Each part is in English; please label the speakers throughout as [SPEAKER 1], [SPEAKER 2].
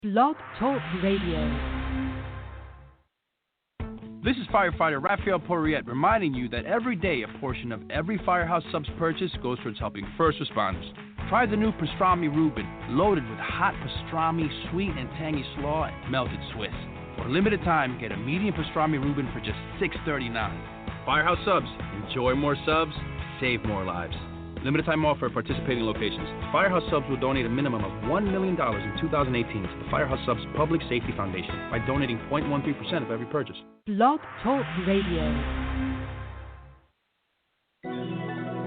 [SPEAKER 1] Blog Talk Radio.
[SPEAKER 2] This is firefighter Raphael Porriette reminding you that every day a portion of every Firehouse Subs purchase goes towards helping first responders. Try the new pastrami Reuben, loaded with hot pastrami, sweet and tangy slaw, and melted Swiss. For a limited time, get a medium pastrami Reuben for just $6.39. Firehouse Subs. Enjoy more subs, save more lives. Limited time offer at participating locations. Firehouse Subs will donate a minimum of $1 million in 2018 to the Firehouse Subs Public Safety Foundation by donating 0.13% of every purchase.
[SPEAKER 1] Blog Talk Radio.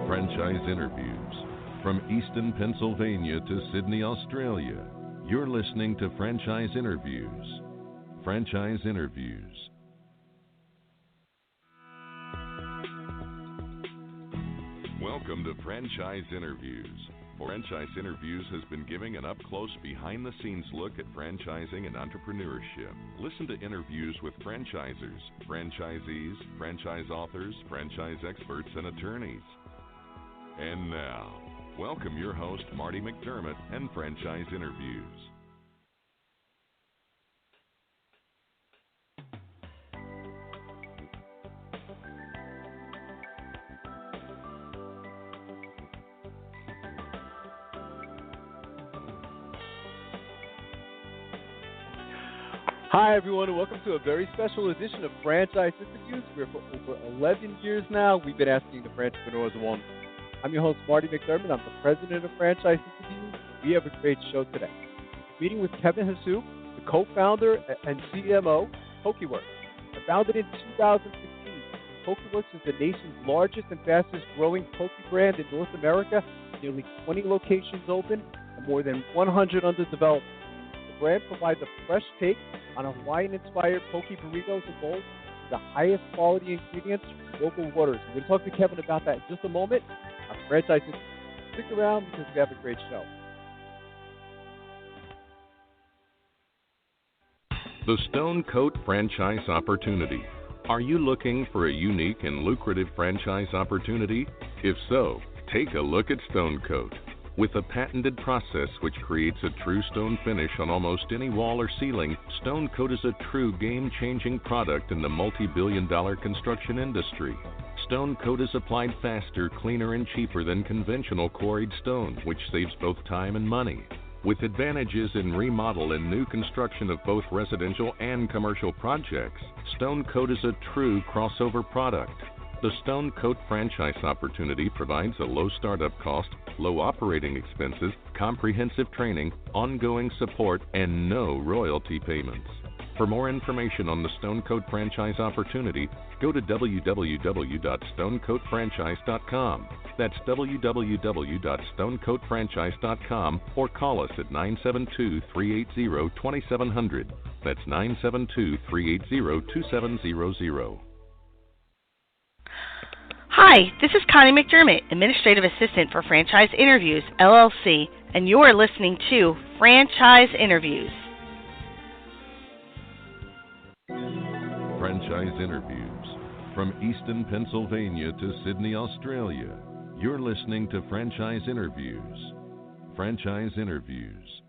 [SPEAKER 3] Franchise interviews. From Easton, Pennsylvania to Sydney, Australia, you're listening to Franchise Interviews. Franchise Interviews. Welcome to Franchise Interviews. Franchise Interviews has been giving an up-close, behind-the-scenes look at franchising and entrepreneurship. Listen to interviews with franchisers, franchisees, franchise authors, franchise experts, and attorneys. And now, welcome your host, Marty McDermott, and Franchise Interviews.
[SPEAKER 4] Hi, everyone, and welcome to a very special edition of Franchise Interviews, where for over 11 years now, we've been asking the entrepreneurs one. I'm your host, Marty McDermott. I'm the president of Franchise Interviews. We have a great show today. Meeting with Kevin Hasu, the co-founder and CMO of Pokéworks. Founded in 2015, Pokéworks is the nation's largest and fastest growing poke brand in North America, nearly 20 locations open and more than 100 under development. The brand provides a fresh take on Hawaiian-inspired poke burritos and bowls with the highest quality ingredients from local waters. We're going to talk to Kevin about that in just a moment. On Franchise Interviews. Stick around because we have a great show.
[SPEAKER 3] The Stone Coat Franchise Opportunity. Are you looking for a unique and lucrative franchise opportunity? If so, take a look at Stone Coat. With a patented process which creates a true stone finish on almost any wall or ceiling, Stone Coat is a true game-changing product in the multi-billion-dollar construction industry. Stone Coat is applied faster, cleaner, and cheaper than conventional quarried stone, which saves both time and money. With advantages in remodel and new construction of both residential and commercial projects, Stone Coat is a true crossover product. The Stone Coat franchise opportunity provides a low startup cost, low operating expenses, comprehensive training, ongoing support, and no royalty payments. For more information on the Stone Coat franchise opportunity, go to www.stonecoatfranchise.com. That's www.stonecoatfranchise.com or call us at 972-380-2700. That's 972-380-2700.
[SPEAKER 5] Hi, this is Connie McDermott, Administrative Assistant for Franchise Interviews, LLC, and you're listening to Franchise Interviews.
[SPEAKER 3] Franchise Interviews. From Easton, Pennsylvania to Sydney, Australia, you're listening to Franchise Interviews. Franchise Interviews.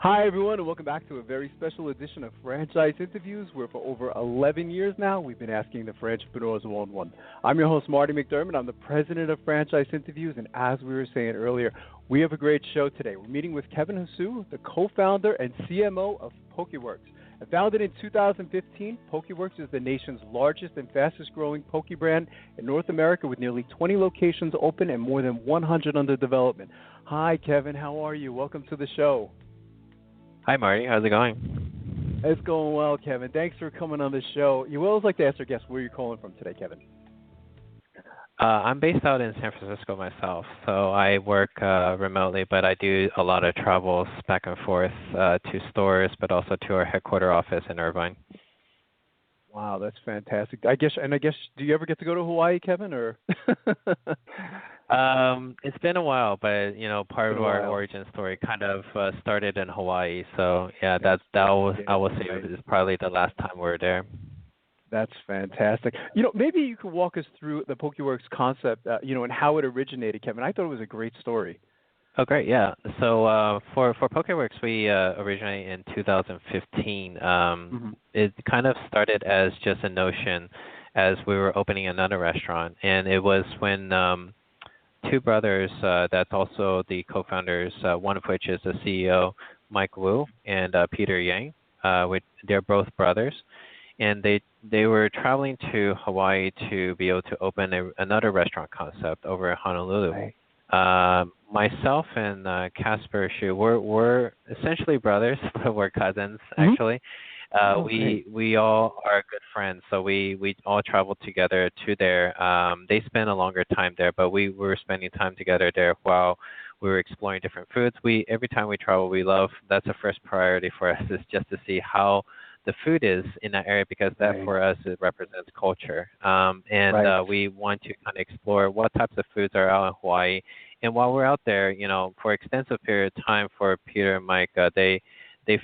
[SPEAKER 4] Hi, everyone, and welcome back to a very special edition of Franchise Interviews, where for over 11 years now, we've been asking the entrepreneurs one-on-one. I'm your host, Marty McDermott. I'm the president of Franchise Interviews, and as we were saying earlier, we have a great show today. We're meeting with Kevin Hasu, the co-founder and CMO of Pokéworks. Founded in 2015, Pokéworks is the nation's largest and fastest-growing poke brand in North America, with nearly 20 locations open and more than 100 under development. Hi, Kevin. How are you? Welcome to the show.
[SPEAKER 6] Hi, Marty. How's it going?
[SPEAKER 4] It's going well, Kevin. Thanks for coming on the show. You always like to ask our guests where you're calling from today, Kevin.
[SPEAKER 6] I'm based out in San Francisco myself, so I work remotely, but I do a lot of travels back and forth to stores, but also to our headquarter office in Irvine.
[SPEAKER 4] Wow, that's fantastic. I guess, do you ever get to go to Hawaii, Kevin, or?
[SPEAKER 6] It's been a while, but part of our origin story kind of started in Hawaii. So yeah, I will say it is probably the last time we were there.
[SPEAKER 4] That's fantastic. Maybe you could walk us through the Pokéworks concept, and how it originated, Kevin. I thought it was a great story.
[SPEAKER 6] Oh, great. Yeah. So for Pokéworks, we originated in 2015. It kind of started as just a notion as we were opening another restaurant. And it was when two brothers that's also the co-founders, one of which is the CEO, Mike Wu, and Peter Yang. They're both brothers. And they were traveling to Hawaii to be able to open another restaurant concept over in Honolulu. Right. Myself and Casper Shu, we're essentially brothers, but we're cousins actually. We all are good friends, so we all traveled together to there. They spent a longer time there, but we were spending time together there while we were exploring different foods. Every time we travel, that's the first priority for us is just to see how the food is in that area, because that for us it represents culture. We want to kind of explore what types of foods are out in Hawaii. And while we're out there, for extensive period of time for Peter and Mike, they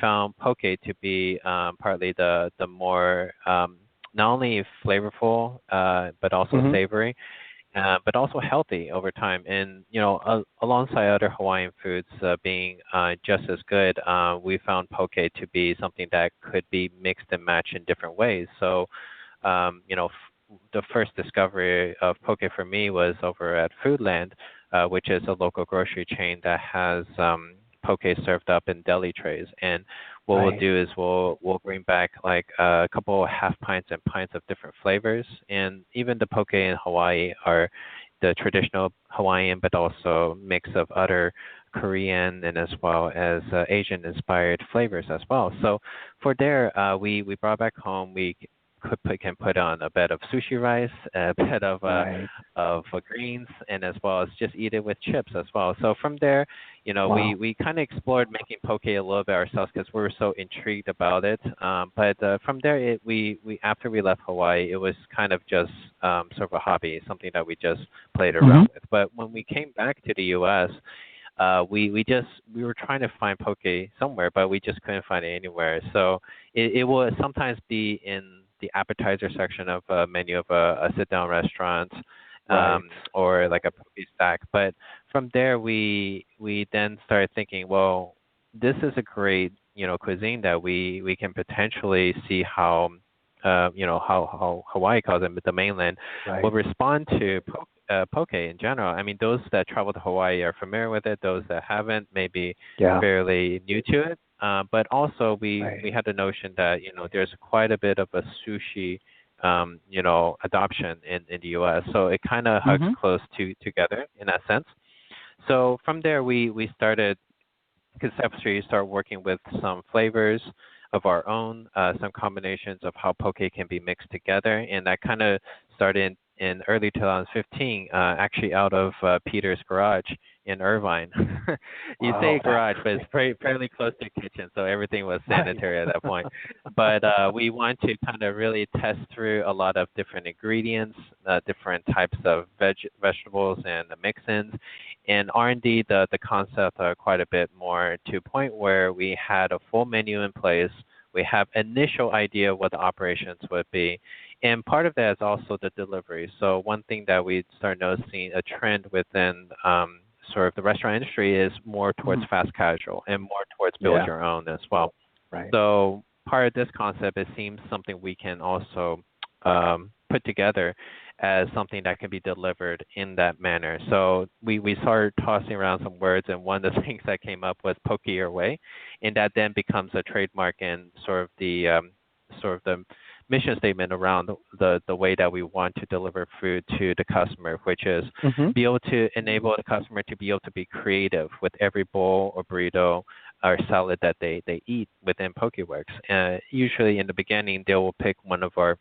[SPEAKER 6] found poke to be partly the more not only flavorful but also savory, but also healthy over time. And alongside other Hawaiian foods being just as good, we found poke to be something that could be mixed and matched in different ways. So, the first discovery of poke for me was over at Foodland, which is a local grocery chain that has poke served up in deli trays. And what we'll do is we'll bring back like a couple half pints and pints of different flavors. And even the poke in Hawaii are the traditional Hawaiian, but also mix of other Korean and as well as Asian-inspired flavors as well. So for there, we brought back home. We can put on a bed of sushi rice, a bed of greens, and as well as just eat it with chips as well. So from there, we kind of explored making poke a little bit ourselves because we were so intrigued about it. But from there, we after we left Hawaii, it was kind of just sort of a hobby, something that we just played around with. But when we came back to the U.S., we were trying to find poke somewhere, but we just couldn't find it anywhere. So it will sometimes be in the appetizer section of a menu of a sit-down restaurant, or like a poke stack. But from there, we then started thinking, well, this is a great cuisine that we can potentially see how how Hawaii calls it, the mainland, will respond to poke in general. I mean, those that travel to Hawaii are familiar with it. Those that haven't may be fairly new to it. But also we had the notion that there's quite a bit of a sushi adoption in the U.S. So it kind of hugs close together in that sense. So from there we started conceptually start working with some flavors of our own, some combinations of how poke can be mixed together, and that kind of started in early 2015, actually out of Peter's garage in Irvine. You say garage, but it's fairly close to the kitchen, so everything was sanitary at that point. But we want to kind of really test through a lot of different ingredients, different types of vegetables and the mix-ins, and R&D the concept quite a bit more to a point where we had a full menu in place. We have initial idea of what the operations would be. And part of that is also the delivery. So one thing that we start noticing a trend within sort of the restaurant industry is more towards fast casual and more towards build your own as well. Right. So part of this concept, it seems something we can also put together as something that can be delivered in that manner. So we started tossing around some words, and one of the things that came up was poke your way, and that then becomes a trademark and sort of the mission statement around the way that we want to deliver food to the customer, which is be able to enable the customer to be able to be creative with every bowl or burrito or salad that they eat within Pokéworks. Usually in the beginning, they will pick one of our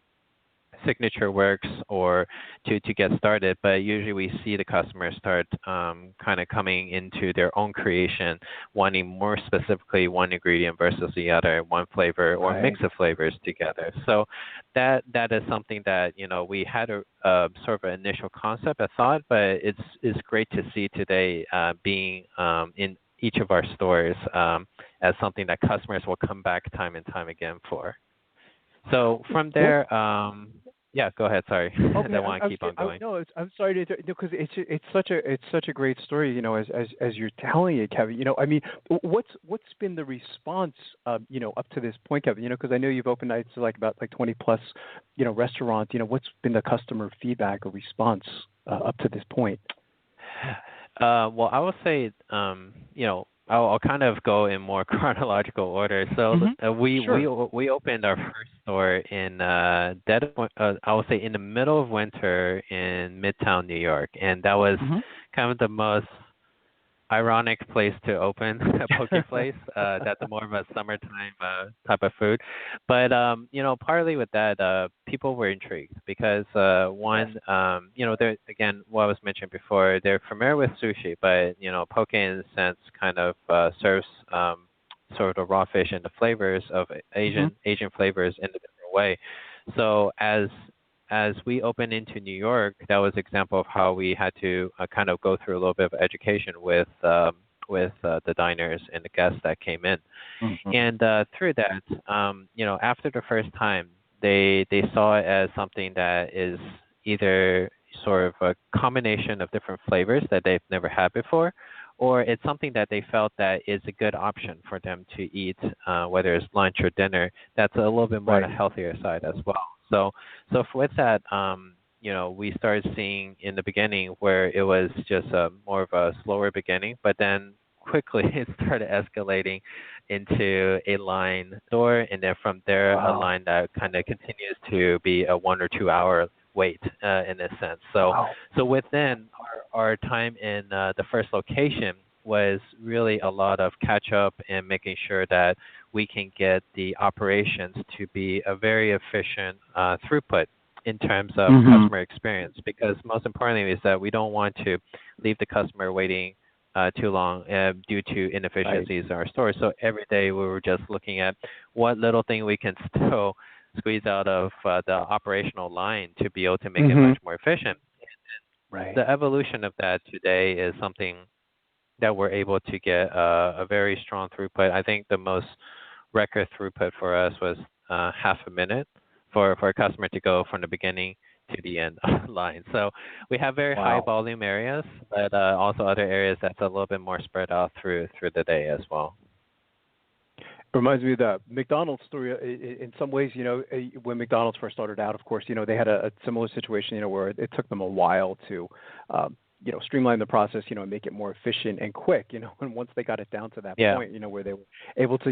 [SPEAKER 6] signature works or to get started, but usually we see the customers start kind of coming into their own creation, wanting more specifically one ingredient versus the other, one flavor or mix of flavors together. So that is something that we had a sort of an initial concept, I thought, but it's great to see today being in each of our stores as something that customers will come back time and time again for. So from there, yeah, go ahead. Sorry, I
[SPEAKER 4] Okay,
[SPEAKER 6] don't want to keep on going.
[SPEAKER 4] no, I'm sorry to because it's such a great story, as you're telling it, Kevin. I mean, what's been the response, up to this point, Kevin? Because I know you've opened nights to about 20 plus, restaurants. What's been the customer feedback or response up to this point?
[SPEAKER 6] Well, I would say, I'll kind of go in more chronological order. So we opened our first store in I would say in the middle of winter in Midtown, New York, and that was kind of the most ironic place to open a poke place. That's more of a summertime type of food, but partly with that, people were intrigued because one, they're again what I was mentioned before. They're familiar with sushi, but poke in a sense kind of serves sort of raw fish and the flavors of Asian flavors in a different way. So as we opened into New York, that was an example of how we had to kind of go through a little bit of education with the diners and the guests that came in. And through that, after the first time, they saw it as something that is either sort of a combination of different flavors that they've never had before, or it's something that they felt that is a good option for them to eat, whether it's lunch or dinner. That's a little bit more on the healthier side as well. So with that, we started seeing in the beginning where it was just more of a slower beginning, but then quickly it started escalating into a line store, and then from there a line that kind of continues to be a 1 or 2 hour wait in a sense. So within our time in the first location was really a lot of catch up and making sure that we can get the operations to be a very efficient throughput in terms of customer experience, because most importantly is that we don't want to leave the customer waiting too long due to inefficiencies in our stores. So every day we were just looking at what little thing we can still squeeze out of the operational line to be able to make it much more efficient. The evolution of that today is something that we're able to get a very strong throughput. I think the most record throughput for us was half a minute for a customer to go from the beginning to the end of the line. So we have very high volume areas, but also other areas that's a little bit more spread out through the day as well.
[SPEAKER 4] Reminds me of the McDonald's story in some ways. When McDonald's first started out, of course, they had a similar situation, where it took them a while to, streamline the process, and make it more efficient and quick, and once they got it down to that point, where they were able to,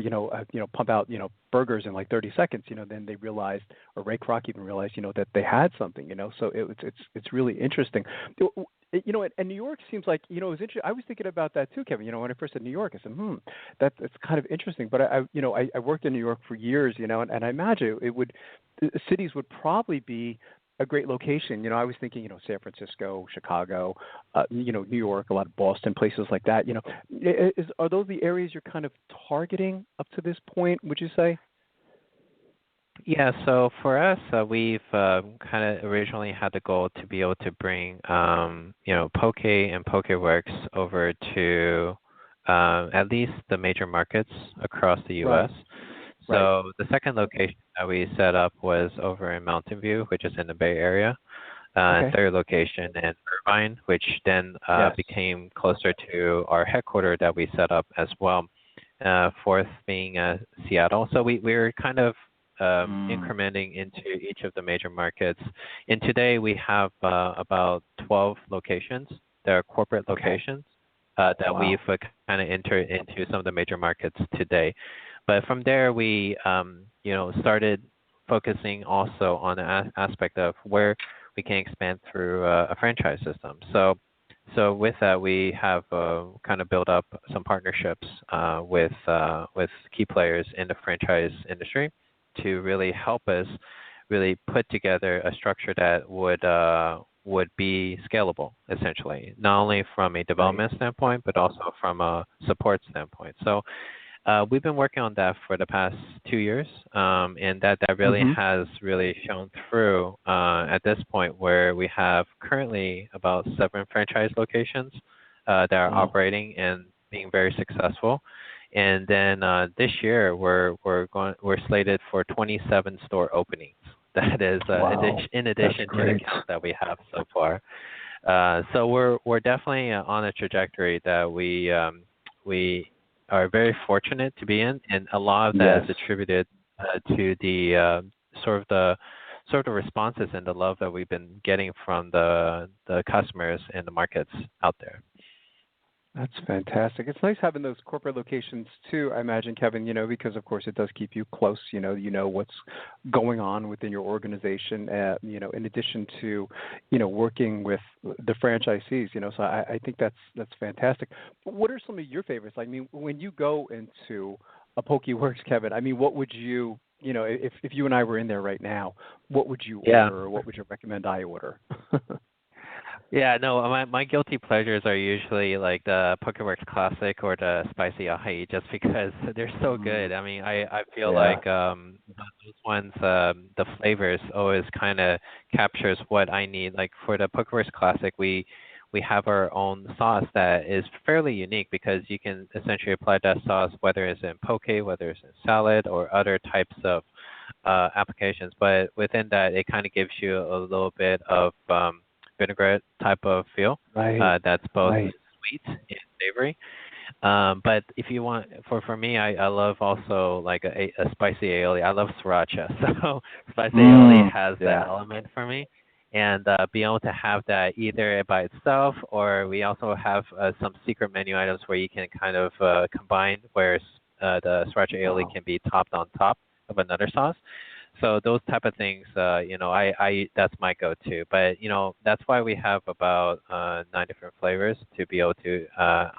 [SPEAKER 4] pump out, burgers in like 30 seconds, then they realized, or Ray Kroc even realized, that they had something, so it's really interesting. And New York seems like, it was interesting. I was thinking about that too, Kevin. When I first said New York, I said, that's kind of interesting. But I worked in New York for years, and I imagine cities would probably be a great location. I was thinking, San Francisco, Chicago, New York, a lot of Boston, places like that. Are those the areas you're kind of targeting up to this point, would you say?
[SPEAKER 6] Yeah, so for us, we've kind of originally had the goal to be able to bring, Poke and Pokéworks over to at least the major markets across the U.S. So the second location that we set up was over in Mountain View, which is in the Bay Area. Third location in Irvine, which then became closer to our headquarters that we set up as well. Fourth being Seattle. So we're kind of incrementing into each of the major markets. And today we have about 12 locations. There are corporate locations that we've kind of entered into some of the major markets today. But from there, we started focusing also on the aspect of where we can expand through a franchise system. So with that, we have kind of built up some partnerships with key players in the franchise industry to really help us really put together a structure that would be scalable, essentially, not only from a development standpoint, but also from a support standpoint. So we've been working on that for the past 2 years, and that really has really shown through at this point, where we have currently about 7 franchise locations that are operating and being very successful. And then this year we're slated for 27 store openings. That is in addition to the count that we have so far. So we're definitely on a trajectory that we are very fortunate to be in, and a lot of that is attributed to the sort of the responses and the love that we've been getting from the customers and the markets out there.
[SPEAKER 4] That's fantastic. It's nice having those corporate locations too, I imagine, Kevin, because of course it does keep you close, you know what's going on within your organization, in addition to, working with the franchisees, so I think that's fantastic. What are some of your favorites? I mean, when you go into a Pokéworks, Kevin, I mean, what would you, if you and I were in there right now, what would you order, or what would you recommend I order?
[SPEAKER 6] Yeah, no, my guilty pleasures are usually like the Pokéworks Classic or the Spicy Ahi, just because they're so good. I mean, I feel like those ones, the flavors always kind of captures what I need. Like for the Pokéworks Classic, we have our own sauce that is fairly unique because you can essentially apply that sauce whether it's in poke, whether it's in salad, or other types of applications. But within that, it kind of gives you a little bit of vinaigrette type of feel that's both sweet and savory. But if you want, for me, I love also like a spicy aioli. I love sriracha, so spicy aioli has that element for me. And being able to have that either by itself, or we also have some secret menu items where you can kind of combine, where the sriracha aioli can be topped on top of another sauce. So those type of things, I that's my go-to. But that's why we have about 9 different flavors to be able to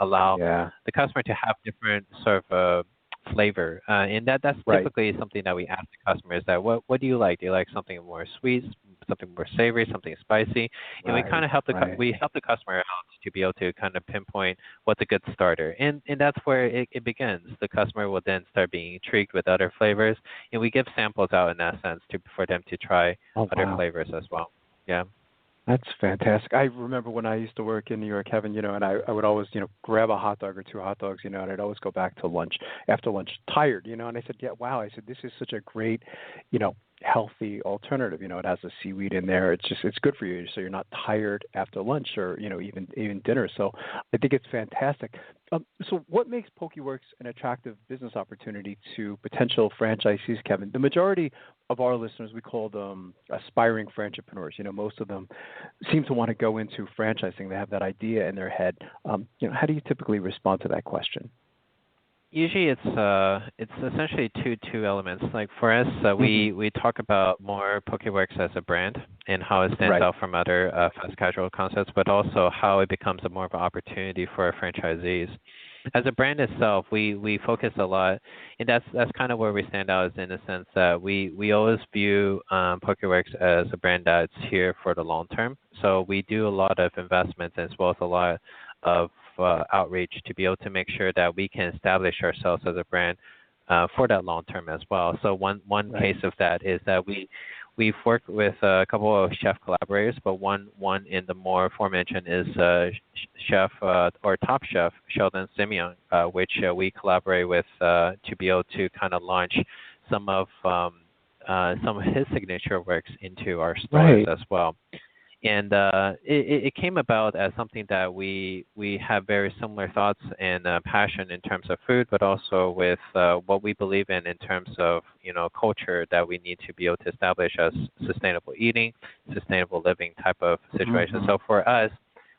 [SPEAKER 6] allow the customer to have different sort of flavor. And that's typically something that we ask the customers: that what do you like? Do you like something more sweet, something more savory, something spicy? And we kind of help we help the customer out to be able to kind of pinpoint what's a good starter. And that's where it begins. The customer will then start being intrigued with other flavors, and we give samples out in that sense for them to try other flavors as well. Yeah.
[SPEAKER 4] That's fantastic. I remember when I used to work in New York, Kevin, and I would always, grab a hot dog or 2 hot dogs, and I'd always go back to lunch, after lunch, tired, and I said, I said, this is such a great, healthy alternative. It has the seaweed in there. It's good for you, so you're not tired after lunch or, even dinner. So I think it's fantastic. So what makes Pokéworks an attractive business opportunity to potential franchisees, Kevin? The majority of our listeners, we call them aspiring franchipreneurs. Most of them seem to want to go into franchising. They have that idea in their head. How do you typically respond to that question?
[SPEAKER 6] Usually it's essentially two elements. Like for us, we talk about more Pokéworks as a brand and how it stands out from other fast casual concepts, but also how it becomes more of an opportunity for our franchisees. As a brand itself, we focus a lot, and that's kind of where we stand out, is in the sense that we always view Pokéworks as a brand that's here for the long term. So we do a lot of investments as well as a lot of outreach to be able to make sure that we can establish ourselves as a brand for that long term as well. So one case of that is that we've worked with a couple of chef collaborators, but one in the more aforementioned is chef or top chef Sheldon Simeon, which we collaborate with to be able to kind of launch some of his signature works into our stores as well. And it came about as something that we have very similar thoughts and passion in terms of food, but also with what we believe in terms of culture that we need to be able to establish as sustainable eating, sustainable living type of situation. So for us,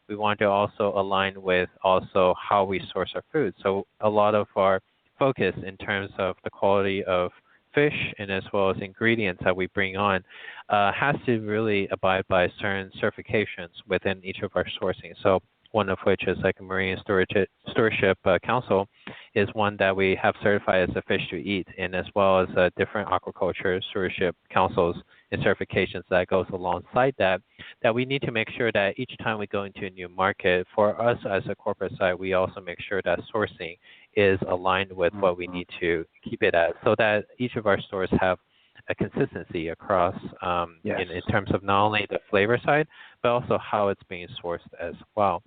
[SPEAKER 6] we want to also align with also how we source our food. So a lot of our focus in terms of the quality of fish and as well as ingredients that we bring on has to really abide by certain certifications within each of our sourcing. So one of which is like a Marine Stewardship Council is one that we have certified as a fish to eat, and as well as different aquaculture stewardship councils and certifications that goes alongside that we need to make sure that each time we go into a new market, for us as a corporate side, we also make sure that sourcing is aligned with what we need to keep it at, so that each of our stores have a consistency across in terms of not only the flavor side, but also how it's being sourced as well.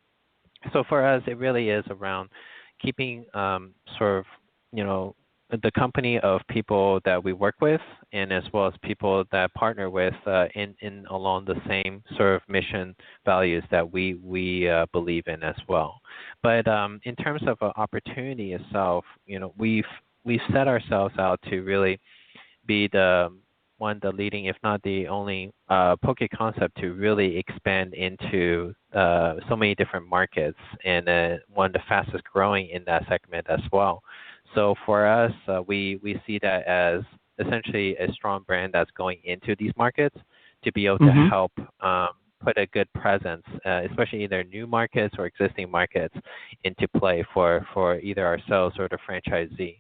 [SPEAKER 6] So for us, it really is around keeping sort of the company of people that we work with, and as well as people that partner with in along the same sort of mission values that we believe in as well. But in terms of opportunity itself, we've set ourselves out to really be the leading, if not the only, Poke concept to really expand into so many different markets, and one of the fastest growing in that segment as well. So for us, we see that as essentially a strong brand that's going into these markets to be able to help put a good presence, especially either new markets or existing markets, into play for either ourselves or the franchisee.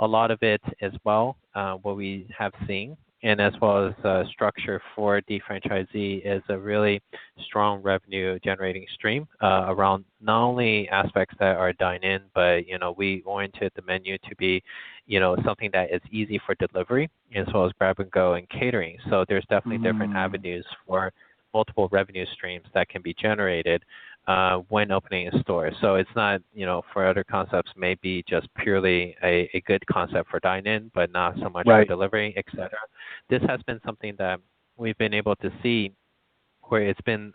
[SPEAKER 6] A lot of it as well, what we have seen, and as well as structure for the franchisee, is a really strong revenue generating stream around not only aspects that are dine-in, but we oriented the menu to be something that is easy for delivery, as well as grab and go and catering. So there's definitely different avenues for multiple revenue streams that can be generated when opening a store. So it's not, for other concepts, maybe just purely a good concept for dine-in, but not so much for delivery, etc. This has been something that we've been able to see where it's been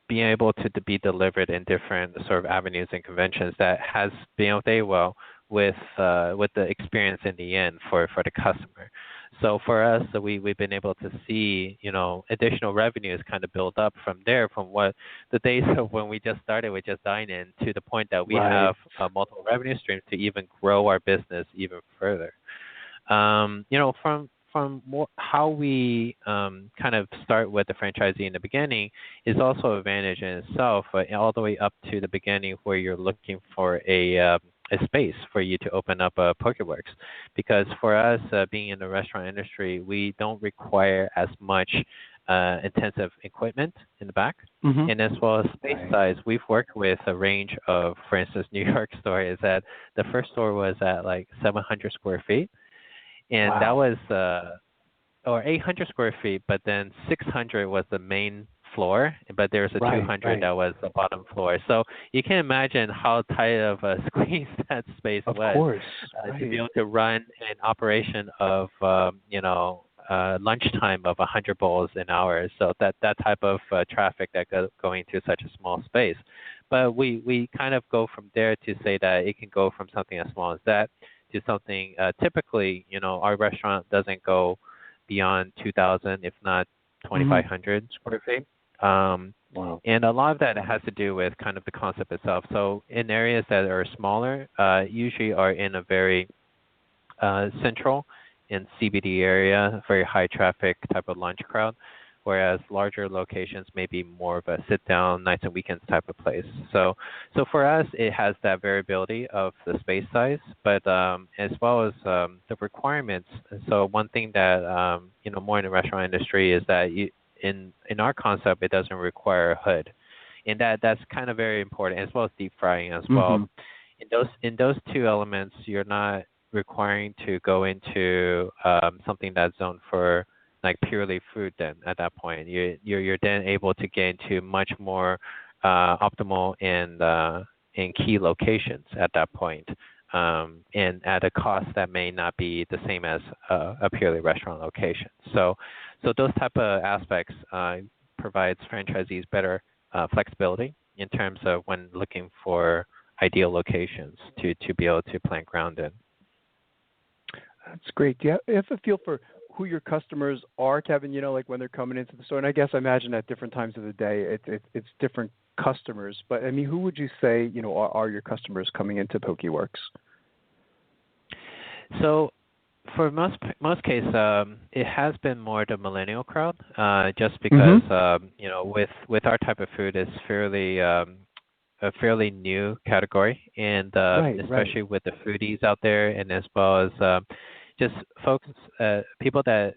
[SPEAKER 6] being able to be delivered in different sort of avenues and conventions that has been able to do well with the experience in the end for the customer. So for us, we've been able to see, additional revenues kind of build up from there, from what the days of when we just started with just dine-in to the point that we have multiple revenue streams to even grow our business even further. From how we kind of start with the franchisee in the beginning is also an advantage in itself, all the way up to the beginning where you're looking for a space for you to open up a Pokéworks. Because for us, being in the restaurant industry, we don't require as much intensive equipment in the back. And as well as space size, we've worked with a range of, for instance, New York store is that the first store was at like 700 square feet. And that was, or 800 square feet, but then 600 was the main floor, but there's a 200 that was the bottom floor. So you can imagine how tight of a squeeze that space was. Of course. To be able to run an operation of, lunchtime of 100 bowls an hour. So that type of traffic that going to such a small space. But we kind of go from there to say that it can go from something as small as that to something, typically, our restaurant doesn't go beyond 2,000, if not 2,500 square feet. And a lot of that has to do with kind of the concept itself. So in areas that are smaller, usually are in a very central and CBD area, very high traffic type of lunch crowd, whereas larger locations may be more of a sit-down, nights and weekends type of place. So for us, it has that variability of the space size, but as well as the requirements. So one thing that, more in the restaurant industry is that in our concept, it doesn't require a hood. And that's kind of very important, as well as deep frying as well. In those two elements, you're not requiring to go into something that's zoned for like purely food. Then at that point, you're then able to get into much more optimal and key locations at that point, and at a cost that may not be the same as a purely restaurant location. So those type of aspects provides franchisees better flexibility in terms of when looking for ideal locations to be able to plant ground in.
[SPEAKER 4] That's great. Do you have a feel for who your customers are, Kevin? Like when they're coming into the store, and I imagine at different times of the day, it's different customers. But I mean, who would you say are your customers coming into Pokéworks?
[SPEAKER 6] So, for most cases, it has been more the millennial crowd, just because with our type of food, it's a fairly new category, and especially with the foodies out there, and as well as just folks, people that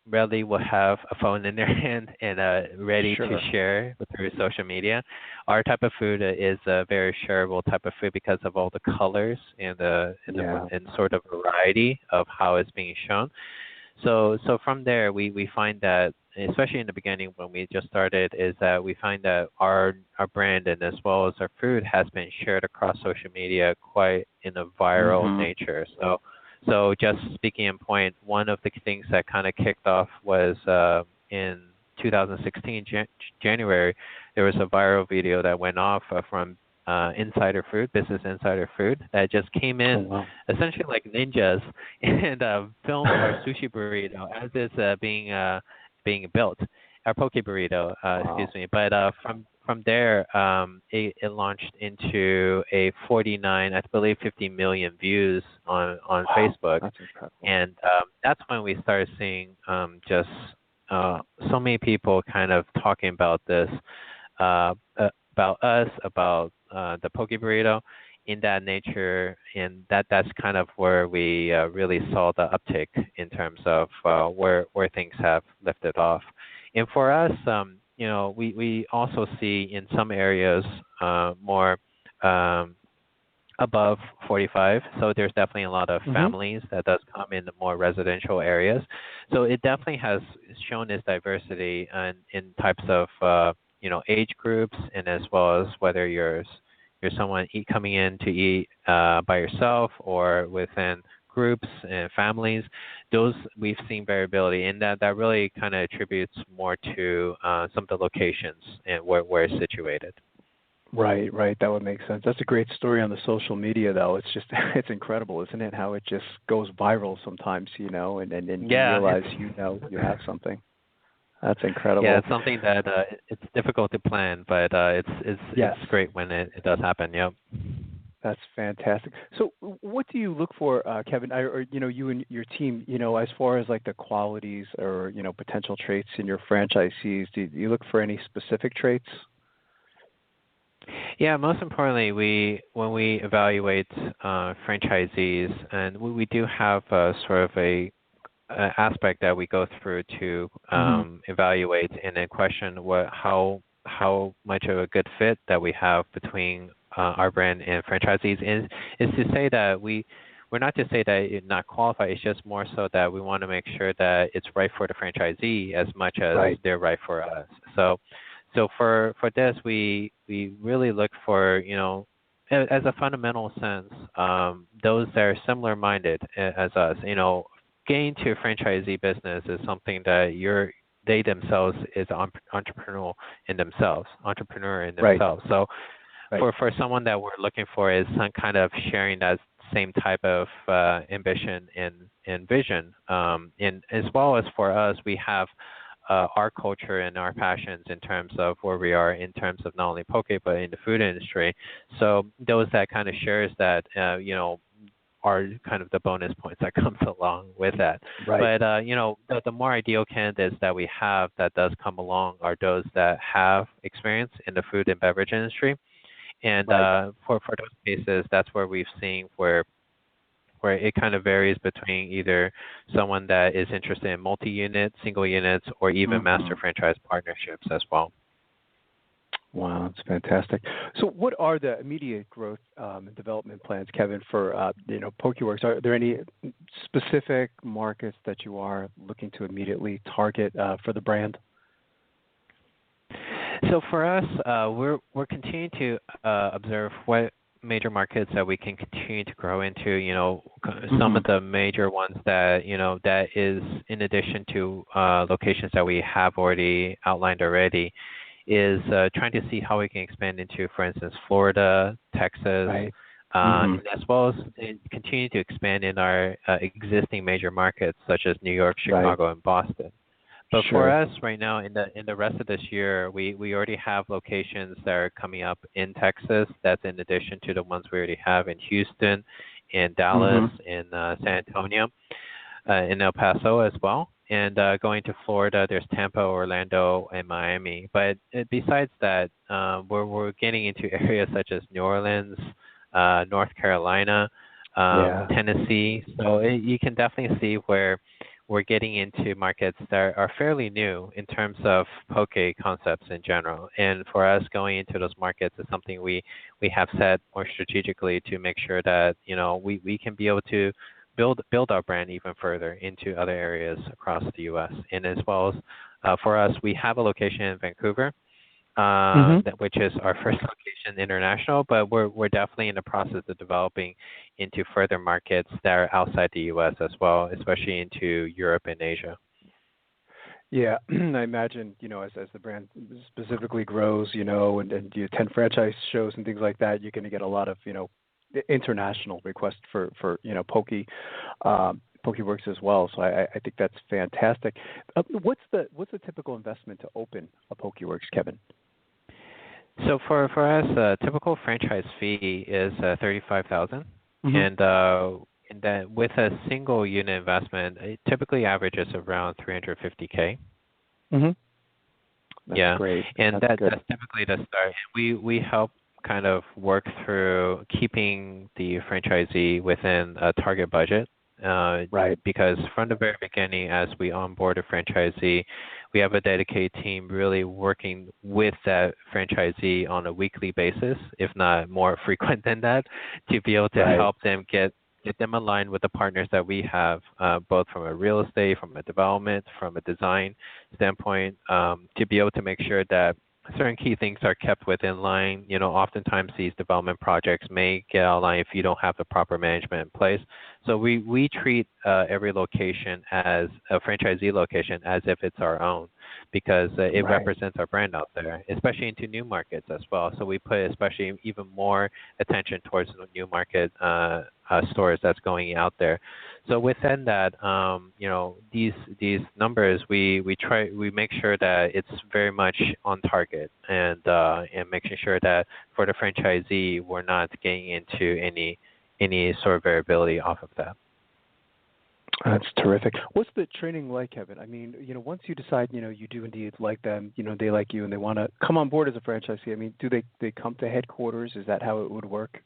[SPEAKER 6] readily will have a phone in their hand and ready to share through social media. Our type of food is a very shareable type of food because of all the colors and and sort of variety of how it's being shown. So from there, we find that especially in the beginning when we just started, is that we find that our brand and as well as our food has been shared across social media quite in a viral nature. So just speaking in point, one of the things that kind of kicked off was in 2016 January, there was a viral video that went off from Insider Food, Business Insider Food, that just came in essentially like ninjas and filmed our sushi burrito as it's being built, our poke burrito, excuse me. But from there, it launched into a 50 million views on Facebook. That's incredible. And that's when we started seeing just so many people kind of talking about this, about us, about the poke burrito in that nature, and that's kind of where we really saw the uptick in terms of where things have lifted off. And for us, we also see in some areas more above 45. So there's definitely a lot of families that does come in the more residential areas. So it definitely has shown its diversity in types of age groups, and as well as whether you're someone coming in to eat by yourself or within groups and families. Those we've seen variability, and that really kind of attributes more to some of the locations and where it's situated.
[SPEAKER 7] Right. That would make sense. That's a great story on the social media, though. It's just, it's incredible, isn't it? How it just goes viral sometimes, and you realize you have something. That's incredible.
[SPEAKER 6] Yeah, it's something that it's difficult to plan, but it's great when it does happen. Yep.
[SPEAKER 7] That's fantastic. So, what do you look for, Kevin, or you and your team, as far as like the qualities or potential traits in your franchisees? Do you look for any specific traits?
[SPEAKER 6] Yeah, most importantly, when we evaluate franchisees, and we do have sort of a aspect that we go through to evaluate and then question how much of a good fit that we have between our brand and franchisees is to say that we're not to say that it's not qualified. It's just more so that we want to make sure that it's right for the franchisee as much as they're right for us. So for this, we really look for, as a fundamental sense, those that are similar-minded as us. Getting to a franchisee business is something that they themselves is entrepreneur in themselves. So for someone that we're looking for is some kind of sharing that same type of ambition and vision. And as well as for us, we have our culture and our passions in terms of where we are in terms of not only poke but in the food industry. So those that kind of shares that are kind of the bonus points that comes along with that. Right. But the more ideal candidates that we have that does come along are those that have experience in the food and beverage industry. And for those cases, that's where we've seen where it kind of varies between either someone that is interested in multi-unit, single units, or even master franchise partnerships as well.
[SPEAKER 7] Wow, that's fantastic. So what are the immediate growth and development plans, Kevin, for Pokéworks? Are there any specific markets that you are looking to immediately target for the brand?
[SPEAKER 6] So for us, we're continuing to observe what major markets that we can continue to grow into. Some of the major ones that that is in addition to locations that we have already outlined already, is trying to see how we can expand into, for instance, Florida, Texas, as well as continue to expand in our existing major markets such as New York, Chicago, and Boston. But for us right now, in the rest of this year, we already have locations that are coming up in Texas. That's in addition to the ones we already have in Houston, in Dallas, in San Antonio, in El Paso as well. And going to Florida, there's Tampa, Orlando, and Miami. But besides that, we're getting into areas such as New Orleans, North Carolina, Tennessee. So you can definitely see where we're getting into markets that are fairly new in terms of poke concepts in general. And for us, going into those markets is something we have set more strategically to make sure that we can be able to build our brand even further into other areas across the U.S. and as well as for us, we have a location in Vancouver, which is our first location international, but we're definitely in the process of developing into further markets that are outside the U.S. as well, especially into Europe and Asia.
[SPEAKER 7] Yeah, I imagine, as the brand specifically grows, and you attend franchise shows and things like that, you're going to get a lot of, international requests for Pokéworks as well. So I think that's fantastic. What's the typical investment to open a Pokéworks, Kevin?
[SPEAKER 6] So for us, a typical franchise fee is $35,000, and then with a single unit investment, it typically averages around $350K.
[SPEAKER 7] That's great.
[SPEAKER 6] And
[SPEAKER 7] that's
[SPEAKER 6] typically the start. We help kind of work through keeping the franchisee within a target budget.
[SPEAKER 7] Right.
[SPEAKER 6] Because from the very beginning, as we onboard a franchisee, we have a dedicated team really working with that franchisee on a weekly basis, if not more frequent than that, to be able to help them get them aligned with the partners that we have, both from a real estate, from a development, from a design standpoint, to be able to make sure that certain key things are kept within line. Oftentimes these development projects may get out of line if you don't have the proper management in place. So we treat every location as a franchisee location as if it's our own, because it represents our brand out there, especially into new markets as well. So we put especially even more attention towards the new market stores that's going out there. So within that, these numbers, we make sure that it's very much on target, and making sure that for the franchisee, we're not getting into any sort of variability off of that.
[SPEAKER 7] That's terrific. What's the training like, Kevin? I mean, once you decide, you do indeed like them, they like you, and they want to come on board as a franchisee, I mean, do they come to headquarters? Is that how it would work?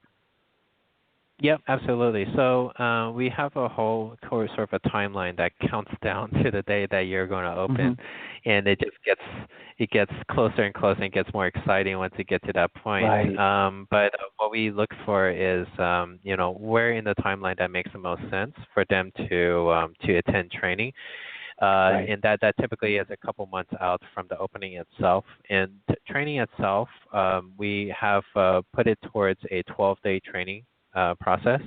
[SPEAKER 6] Yep, absolutely. So we have a whole sort of a timeline that counts down to the day that you're going to open, and it just gets closer and closer and gets more exciting once you get to that point.
[SPEAKER 7] Right.
[SPEAKER 6] But what we look for is, where in the timeline that makes the most sense for them to attend training. And that typically is a couple months out from the opening itself. And training itself, we have put it towards a 12-day training process,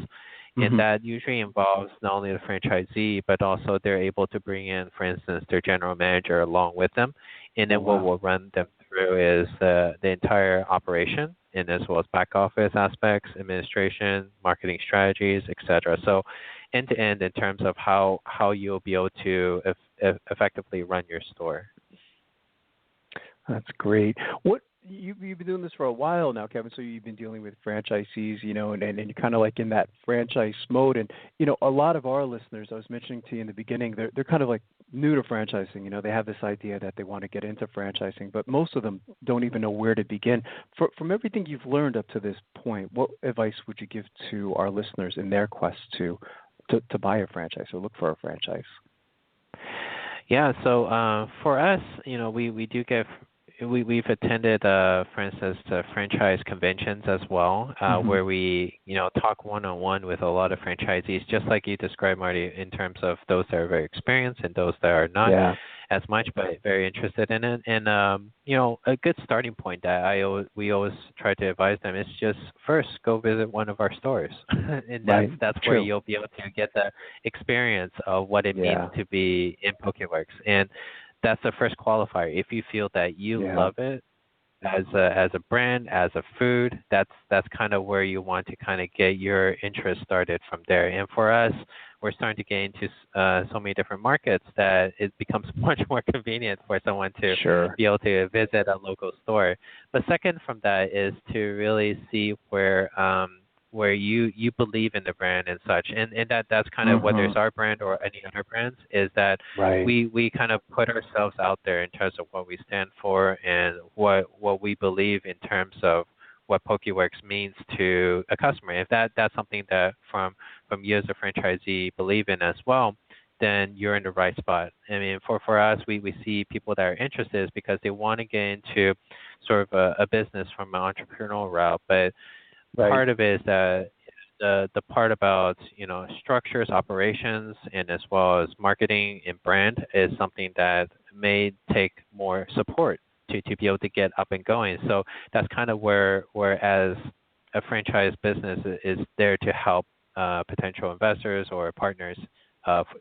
[SPEAKER 6] and that usually involves not only the franchisee, but also they're able to bring in, for instance, their general manager along with them. And then what we'll run them through is the entire operation, and as well as back office aspects, administration, marketing strategies, etc. So end to end in terms of how you'll be able to effectively run your store.
[SPEAKER 7] That's great. You've been doing this for a while now, Kevin, so you've been dealing with franchisees, and you're kind of like in that franchise mode. And, a lot of our listeners, I was mentioning to you in the beginning, they're kind of like new to franchising. They have this idea that they want to get into franchising, but most of them don't even know where to begin. From everything you've learned up to this point, what advice would you give to our listeners in their quest to buy a franchise or look for a franchise?
[SPEAKER 6] Yeah, so for us, we do get... We've attended, for instance, franchise conventions as well, where we, talk one-on-one with a lot of franchisees, just like you described, Marty, in terms of those that are very experienced and those that are not as much, but very interested in it. And, a good starting point that we always try to advise them is just first go visit one of our stores. And that's where you'll be able to get the experience of what it means to be in Pokéworks. And that's the first qualifier. If you feel that you love it as a brand, as a food, that's kind of where you want to kind of get your interest started from there. And for us, we're starting to get into so many different markets that it becomes much more convenient for someone to be able to visit a local store. But second from that is to really see where you believe in the brand and such, and that's kind of whether it's our brand or any other brands, is that we kind of put ourselves out there in terms of what we stand for and what we believe in terms of what Pokéworks means to a customer. If that's something that from you as a franchisee believe in as well, then you're in the right spot. I mean, for us, we see people that are interested because they want to get into sort of a business from an entrepreneurial route, but part of it is that the part about structures, operations, and as well as marketing and brand is something that may take more support to be able to get up and going. So that's kind of whereas a franchise business is there to help potential investors or partners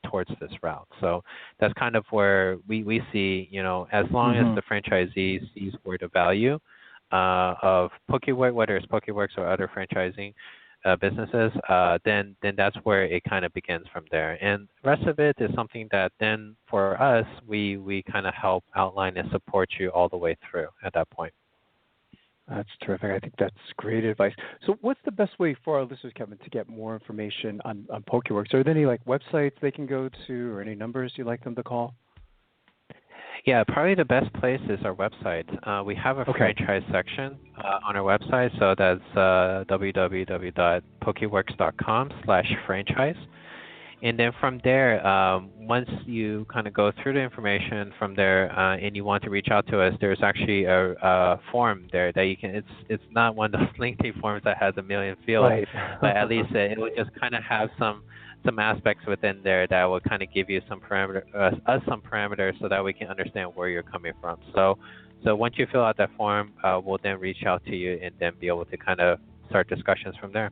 [SPEAKER 6] towards this route. So that's kind of where we see, as long as the franchisee sees where the value of Pokéworks, whether it's Pokéworks or other franchising businesses, then that's where it kind of begins from there. And the rest of it is something that then for us, we kind of help outline and support you all the way through at that point.
[SPEAKER 7] That's terrific. I think that's great advice. So what's the best way for our listeners, Kevin, to get more information on Pokéworks? Are there any websites they can go to or any numbers you'd like them to call?
[SPEAKER 6] Yeah, probably the best place is our website. We have a franchise section on our website, so that's www.pokeworks.com/franchise. And then from there, once you kind of go through the information from there and you want to reach out to us, there's actually a form there that you can. It's not one of those lengthy forms that has a million fields, but at least it will just kind of have some aspects within there that will kind of give you some parameters so that we can understand where you're coming from. So once you fill out that form, we'll then reach out to you and then be able to kind of start discussions from there.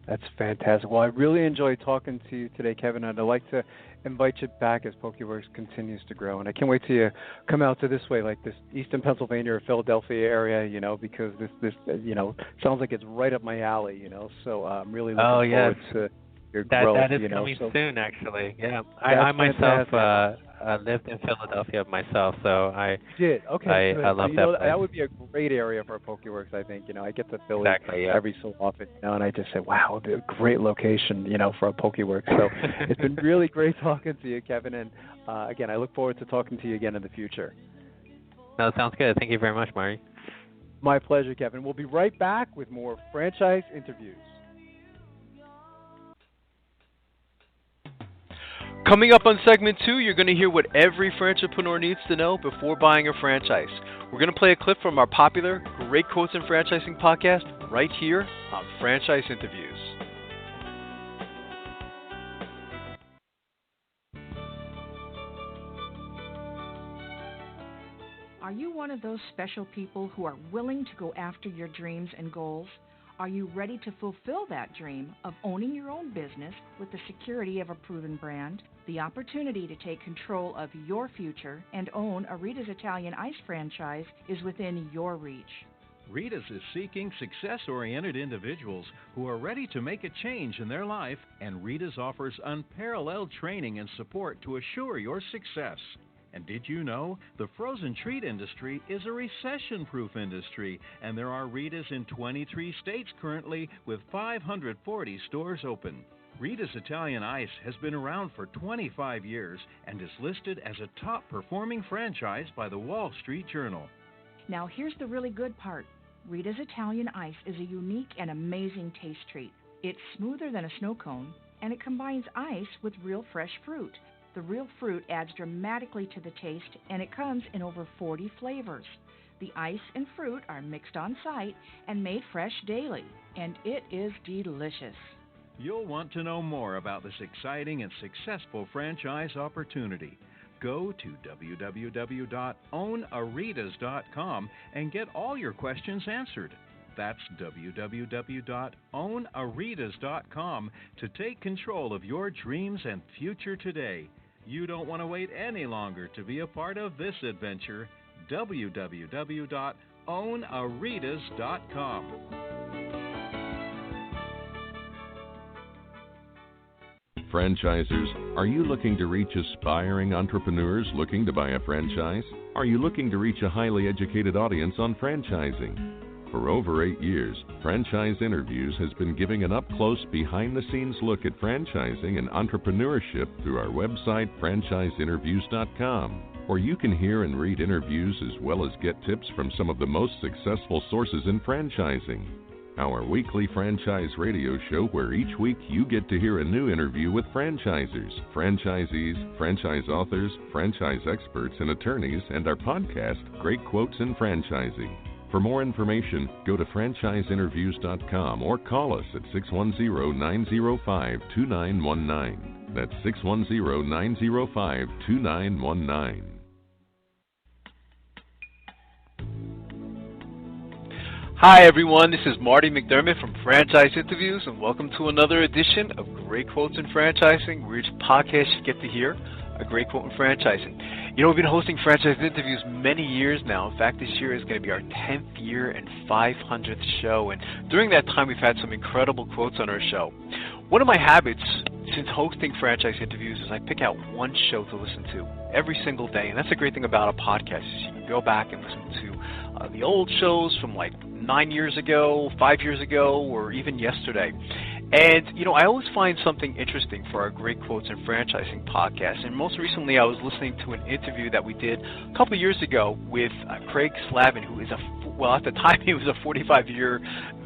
[SPEAKER 7] That's fantastic. Well, I really enjoyed talking to you today, Kevin, and I'd like to invite you back as Pokéworks continues to grow. And I can't wait till you come out to this way, like this Eastern Pennsylvania or Philadelphia area, because this sounds like it's right up my alley, So I'm really looking forward to your growth.
[SPEAKER 6] That is coming soon, actually. Yeah, I myself lived in Philadelphia myself, so I
[SPEAKER 7] did. Okay,
[SPEAKER 6] I love that place.
[SPEAKER 7] That would be a great area for Pokéworks. I think I get to Philly every so often, and I just say, wow, a great location, for a Pokéworks. So it's been really great talking to you, Kevin, and again, I look forward to talking to you again in the future.
[SPEAKER 6] No, sounds good. Thank you very much, Mari.
[SPEAKER 7] My pleasure, Kevin. We'll be right back with more franchise interviews.
[SPEAKER 4] Coming up on segment 2, you're going to hear what every franchipreneur needs to know before buying a franchise. We're going to play a clip from our popular Great Quotes in Franchising podcast right here on Franchise Interviews.
[SPEAKER 8] Are you one of those special people who are willing to go after your dreams and goals? Are you ready to fulfill that dream of owning your own business with the security of a proven brand? The opportunity to take control of your future and own a Rita's Italian Ice franchise is within your reach.
[SPEAKER 9] Rita's is seeking success-oriented individuals who are ready to make a change in their life, and Rita's offers unparalleled training and support to assure your success. And did you know the frozen treat industry is a recession-proof industry, and there are Rita's in 23 states currently with 540 stores open. Rita's Italian Ice has been around for 25 years and is listed as a top-performing franchise by the Wall Street Journal.
[SPEAKER 8] Now here's the really good part. Rita's Italian Ice is a unique and amazing taste treat. It's smoother than a snow cone, and it combines ice with real fresh fruit. The real fruit adds dramatically to the taste, and it comes in over 40 flavors. The ice and fruit are mixed on site and made fresh daily, and it is delicious.
[SPEAKER 9] You'll want to know more about this exciting and successful franchise opportunity. Go to www.ownaritas.com and get all your questions answered. That's www.ownaritas.com to take control of your dreams and future today. You don't want to wait any longer to be a part of this adventure. www.ownaritas.com.
[SPEAKER 3] Franchisers, are you looking to reach aspiring entrepreneurs looking to buy a franchise? Are you looking to reach a highly educated audience on franchising? For over 8 years, Franchise Interviews has been giving an up-close, behind-the-scenes look at franchising and entrepreneurship through our website, franchiseinterviews.com, where you can hear and read interviews as well as get tips from some of the most successful sources in franchising. Our weekly franchise radio show where each week you get to hear a new interview with franchisers, franchisees, franchise authors, franchise experts, and attorneys, and our podcast, Great Quotes in Franchising. For more information, go to franchiseinterviews.com or call us at 610-905-2919. That's 610-905-2919.
[SPEAKER 10] Hi, everyone. This is Marty McDermott from Franchise Interviews, and welcome to another edition of Great Quotes in Franchising, where each podcast you get to hear a great quote in franchising. You know, we've been hosting Franchise Interviews many years now. In fact, this year is going to be our 10th year and 500th show, and during that time, we've had some incredible quotes on our show. One of my habits since hosting Franchise Interviews is I pick out one show to listen to every single day, and that's the great thing about a podcast is you can go back and listen to the old shows from like 9 years ago, 5 years ago, or even yesterday. And, you know, I always find something interesting for our Great Quotes in Franchising podcast. And most recently, I was listening to an interview that we did a couple of years ago with Craig Slavin, who is at the time, he was a 45-year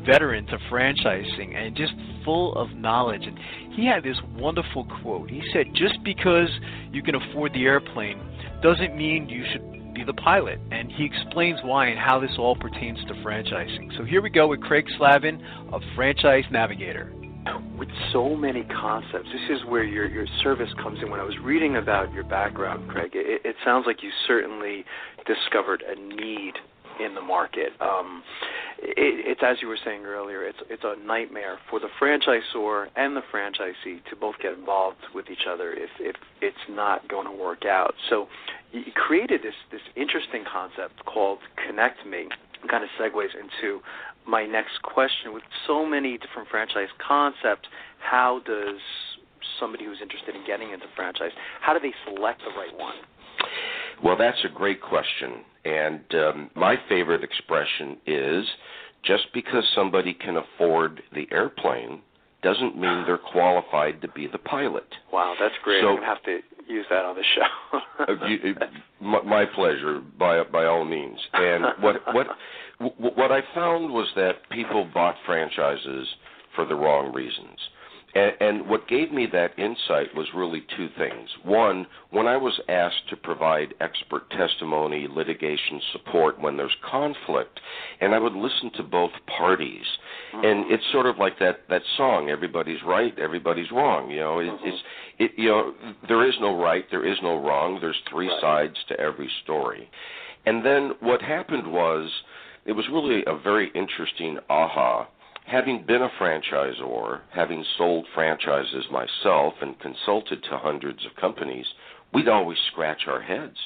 [SPEAKER 10] veteran to franchising and just full of knowledge. And he had this wonderful quote. He said, just because you can afford the airplane doesn't mean you should be the pilot. And he explains why and how this all pertains to franchising. So here we go with Craig Slavin of Franchise Navigator.
[SPEAKER 11] With so many concepts, this is where your service comes in. When I was reading about your background, Craig, it sounds like you certainly discovered a need in the market. It's as you were saying earlier, it's a nightmare for the franchisor and the franchisee to both get involved with each other if it's not going to work out. So you created this interesting concept called Connect Me. It kind of segues into my next question. With so many different franchise concepts, how does somebody who's interested in getting into franchise, how do they select the right one?
[SPEAKER 12] Well, that's a great question. And my favorite expression is, just because somebody can afford the airplane doesn't mean they're qualified to be the pilot.
[SPEAKER 11] Wow, that's great.
[SPEAKER 12] So,
[SPEAKER 11] I'm going to have to use that on the show.
[SPEAKER 12] My pleasure, by all means. And what I found was that people bought franchises for the wrong reasons. And what gave me that insight was really two things. One, when I was asked to provide expert testimony, litigation support when there's conflict, and I would listen to both parties, and it's sort of like that song, everybody's right, everybody's wrong. You know, there is no right, there is no wrong. There's three sides to every story. And then what happened was, it was really a very interesting aha. Having been a franchisor, having sold franchises myself and consulted to hundreds of companies, we'd always scratch our heads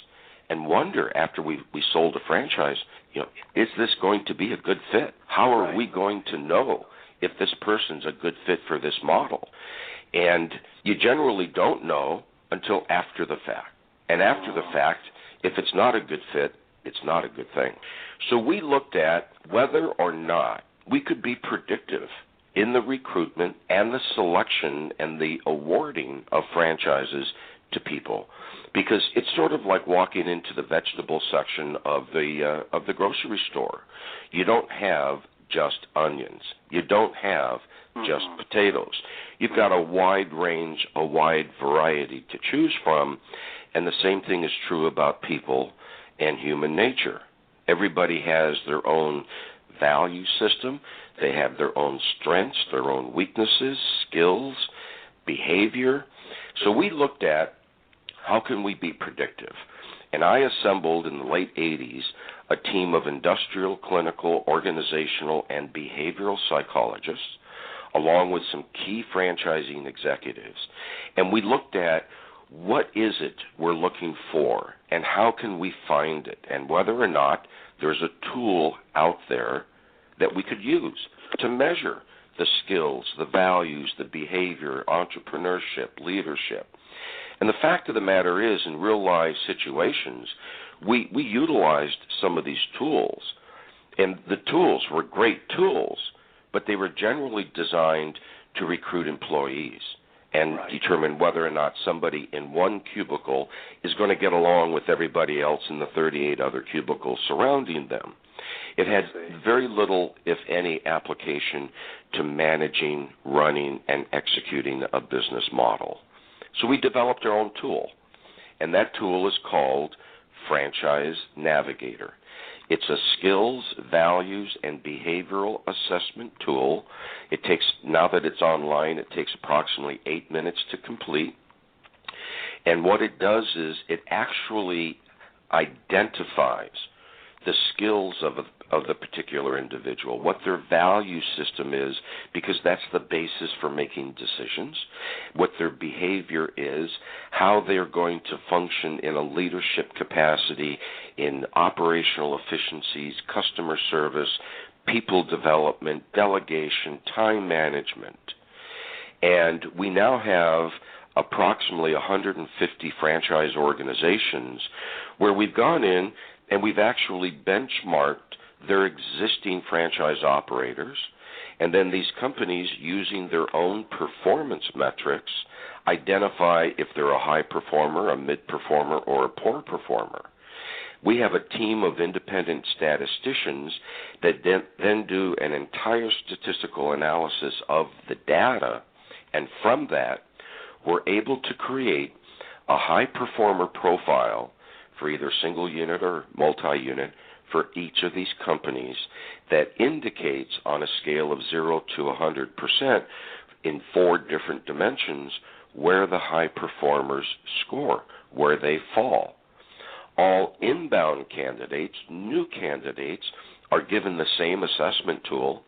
[SPEAKER 12] and wonder after we sold a franchise, you know, is this going to be a good fit? How are we going to know if this person's a good fit for this model? And you generally don't know until after the fact. And after the fact, if it's not a good fit, it's not a good thing. So we looked at whether or not we could be predictive in the recruitment and the selection and the awarding of franchises to people, because it's sort of like walking into the vegetable section of the grocery store. You don't have just onions. You don't have just potatoes. You've got a wide range, a wide variety to choose from, and the same thing is true about people and human nature. Everybody has their own value system. They have their own strengths, their own weaknesses, skills, behavior. So we looked at how can we be predictive. And I assembled in the late 80s a team of industrial, clinical, organizational, and behavioral psychologists, along with some key franchising executives. And we looked at what is it we're looking for and how can we find it, and whether or not there's a tool out there that we could use to measure the skills, the values, the behavior, entrepreneurship, leadership. And the fact of the matter is, in real-life situations, we utilized some of these tools. And the tools were great tools, but they were generally designed to recruit employees and determine whether or not somebody in one cubicle is going to get along with everybody else in the 38 other cubicles surrounding them. It had very little, if any, application to managing, running, and executing a business model. So we developed our own tool, and that tool is called Franchise Navigator. It's a skills, values, and behavioral assessment tool. It takes, now that it's online, it takes approximately 8 minutes to complete. And what it does is it actually identifies the skills of the particular individual, what their value system is, because that's the basis for making decisions, what their behavior is, how they're going to function in a leadership capacity, in operational efficiencies, customer service, people development, delegation, time management. And we now have approximately 150 franchise organizations where we've gone in and we've actually benchmarked their existing franchise operators, and then these companies, using their own performance metrics, identify if they're a high performer, a mid performer, or a poor performer. We have a team of independent statisticians that then do an entire statistical analysis of the data, and from that, we're able to create a high performer profile for either single unit or multi-unit for each of these companies that indicates on a scale of 0 to 100% in 4 different dimensions where the high performers score, where they fall. All inbound candidates, new candidates, are given the same assessment tool,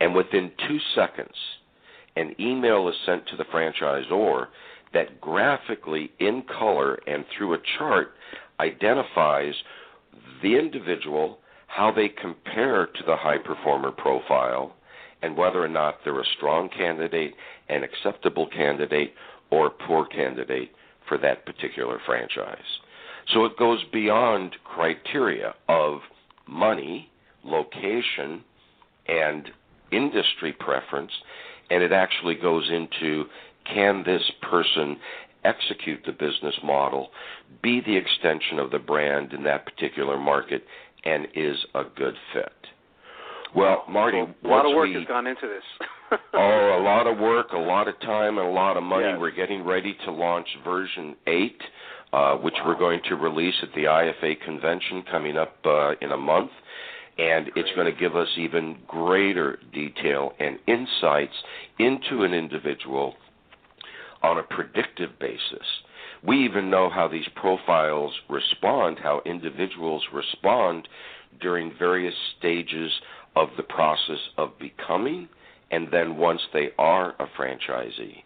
[SPEAKER 12] and within 2 seconds, an email is sent to the franchisor that graphically, in color and through a chart, identifies the individual, how they compare to the high performer profile, and whether or not they're a strong candidate, an acceptable candidate, or a poor candidate for that particular franchise. So it goes beyond criteria of money, location, and industry preference, and it actually goes into, can this person execute the business model, be the extension of the brand in that particular market, and is a good fit? Well, Marty,
[SPEAKER 11] a lot of work has gone into this.
[SPEAKER 12] A lot of work, a lot of time, and a lot of money.
[SPEAKER 11] Yes.
[SPEAKER 12] We're getting ready to launch version 8, which we're going to release at the IFA convention coming up in a month. And it's going to give us even greater detail and insights into an individual on a predictive basis. We even know how these profiles respond, how individuals respond during various stages of the process of becoming and then once they are a franchisee,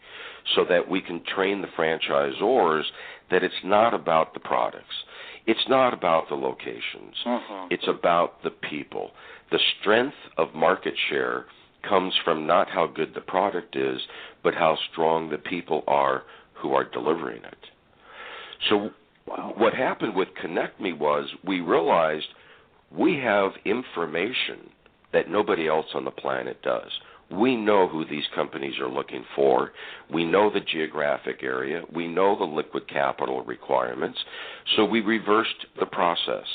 [SPEAKER 12] so that we can train the franchisors that it's not about the products. It's not about the locations. It's about the people. The strength of market share comes from not how good the product is, but how strong the people are who are delivering it. So what happened with Connect Me was we realized we have information that nobody else on the planet does. We know who these companies are looking for. We know the geographic area. We know the liquid capital requirements. So we reversed the process,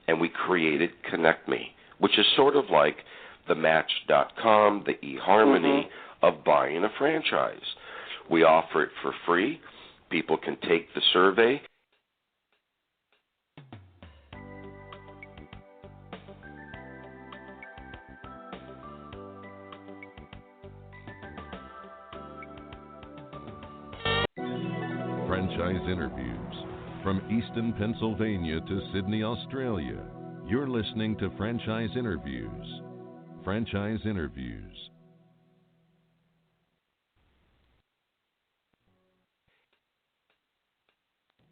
[SPEAKER 12] and we created Connect Me, which is sort of like the Match.com, the eHarmony of buying a franchise. We offer it for free. People can take the survey.
[SPEAKER 3] Franchise interviews. From Easton, Pennsylvania to Sydney, Australia, you're listening to Franchise Interviews. Franchise Interviews.